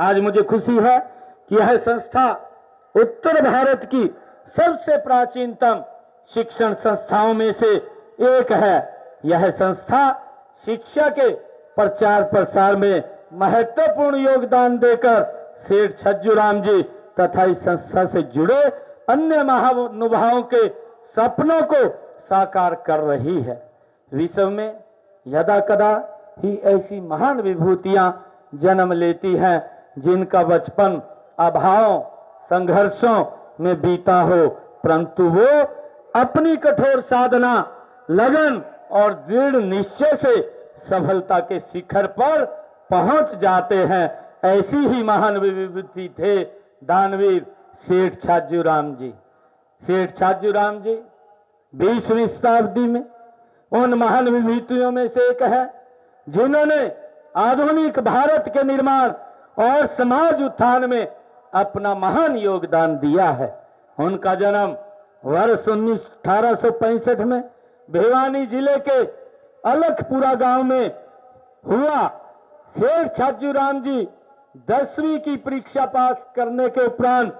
आज मुझे खुशी है कि यह संस्था उत्तर भारत की सबसे प्राचीनतम शिक्षण संस्थाओं में से एक है। यह संस्था शिक्षा के प्रचार प्रसार में महत्वपूर्ण योगदान देकर सेठ छज्जूराम जी तथा इस संस्था से जुड़े अन्य महानुभावों के सपनों को साकार कर रही है। विश्व में यदा कदा ही ऐसी महान विभूतियां जन्म लेती हैं जिनका बचपन अभावों संघर्षों में बीता हो, परंतु वो अपनी कठोर साधना, लगन और दृढ़ निश्चय से सफलता के शिखर पर पहुंच जाते हैं। ऐसी ही महान विभूति थे दानवीर सेठ छज्जूराम जी। सेठ छज्जूराम जी 20वीं शताब्दी में उन महान विभूतियों में से एक है जिन्होंने आधुनिक भारत के निर्माण और समाज उत्थान में अपना महान योगदान दिया है। उनका जन्म वर्ष 1865 में भिवानी जिले के अलखपुरा गांव में हुआ। सेठ छज्जूराम जी 10वीं की परीक्षा पास करने के उपरांत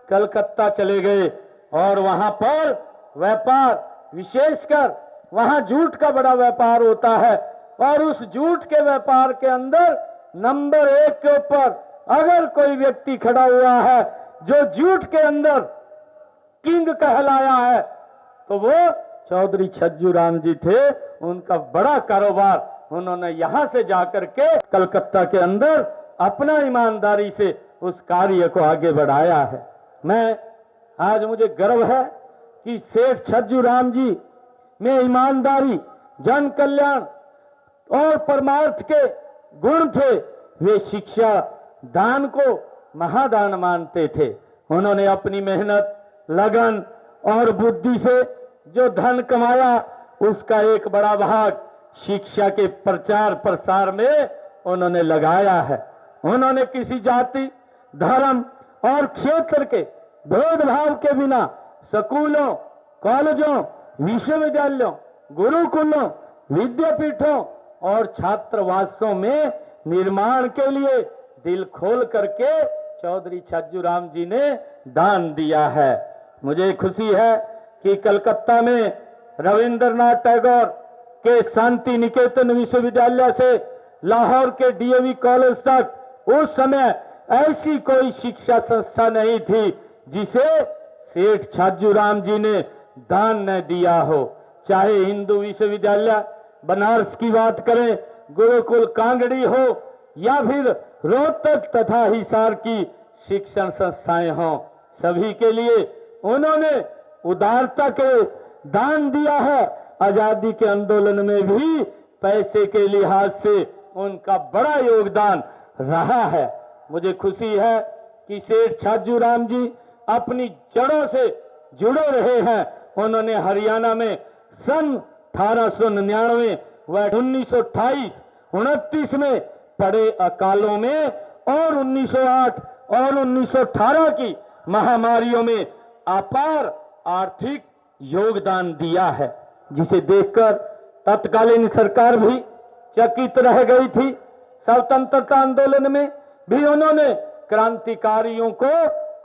कलकत्ता चले गए और वहां पर व्यापार, विशेषकर वहां जूट का बड़ा व्यापार होता है और उस जूट के व्यापार के अंदर नंबर 1 के ऊपर अगर कोई व्यक्ति खड़ा हुआ है जो जूट के अंदर किंग कहलाया है तो वो चौधरी छज्जूराम जी थे। उनका बड़ा कारोबार उन्होंने यहां से जाकर के कलकत्ता के अंदर अपना ईमानदारी से उस कार्य को आगे बढ़ाया है। आज मुझे गर्व है कि सेठ छज्जूराम जी में ईमानदारी, जन कल्याण और परमार्थ के गुण थे। वे शिक्षा दान को महादान मानते थे। उन्होंने अपनी मेहनत, लगन और बुद्धि से जो धन कमाया उसका एक बड़ा भाग शिक्षा के प्रचार प्रसार में उन्होंने लगाया है। उन्होंने किसी जाति, धर्म और क्षेत्र के भेदभाव के बिना स्कूलों, कॉलेजों, विश्वविद्यालयों, गुरुकुलों, विद्यापीठों और छात्रावासों में निर्माण के लिए दिल खोल करके चौधरी छज्जूराम जी ने दान दिया है। मुझे खुशी है कि कलकत्ता में रविंद्रनाथ टैगोर के शांति निकेतन विश्वविद्यालय से लाहौर के डीएवी कॉलेज तक उस समय ऐसी कोई शिक्षा संस्था नहीं थी जिसे सेठ छज्जूराम जी ने दान न दिया हो। चाहे हिंदू विश्वविद्यालय बनारस की बात करें, गुरुकुल कांगड़ी हो या फिर रोहतक तथा हिसार की शिक्षण संस्थाएं हों, सभी के लिए उन्होंने उदारता के दान दिया है। आजादी के आंदोलन में भी पैसे के लिहाज से उनका बड़ा योगदान रहा है। मुझे खुशी है कि सेठ छज्जूराम जी अपनी जड़ों से जुड़े रहे हैं। उन्होंने हरियाणा में सन 1899 व 1928, 29 में पड़े अकालों में और 1908 और 1918 की महामारियों में अपार आर्थिक योगदान दिया है, जिसे देखकर तत्कालीन सरकार भी चकित रह गई थी। स्वतंत्रता आंदोलन में भी उन्होंने क्रांतिकारियों को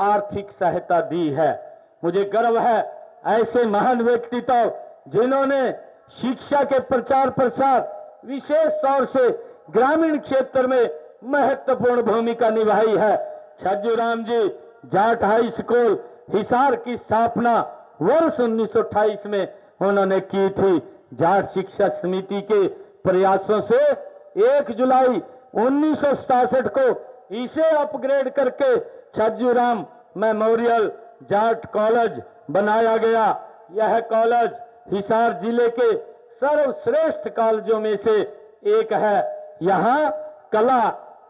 आर्थिक सहायता दी है। मुझे गर्व है ऐसे महान व्यक्तित्व जिन्होंने शिक्षा के प्रचार प्रसार, विशेष तौर से ग्रामीण क्षेत्र में महत्वपूर्ण भूमिका निभाई है। छज्जूराम जी जाट हाई स्कूल हिसार की स्थापना वर्ष 1928 में उन्होंने की थी। जाट शिक्षा समिति के प्रयासों से 1 जुलाई 1967 को इसे अपग्रेड करके छज्जूराम मेमोरियल जाट कॉलेज बनाया गया। यह कॉलेज हिसार जिले के सर्वश्रेष्ठ कॉलेजों में से एक है। यहाँ कला,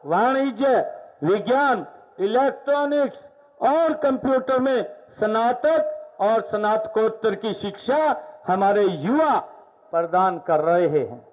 वाणिज्य, विज्ञान, इलेक्ट्रॉनिक्स और कंप्यूटर में स्नातक और स्नातकोत्तर की शिक्षा हमारे युवा प्रदान कर रहे हैं।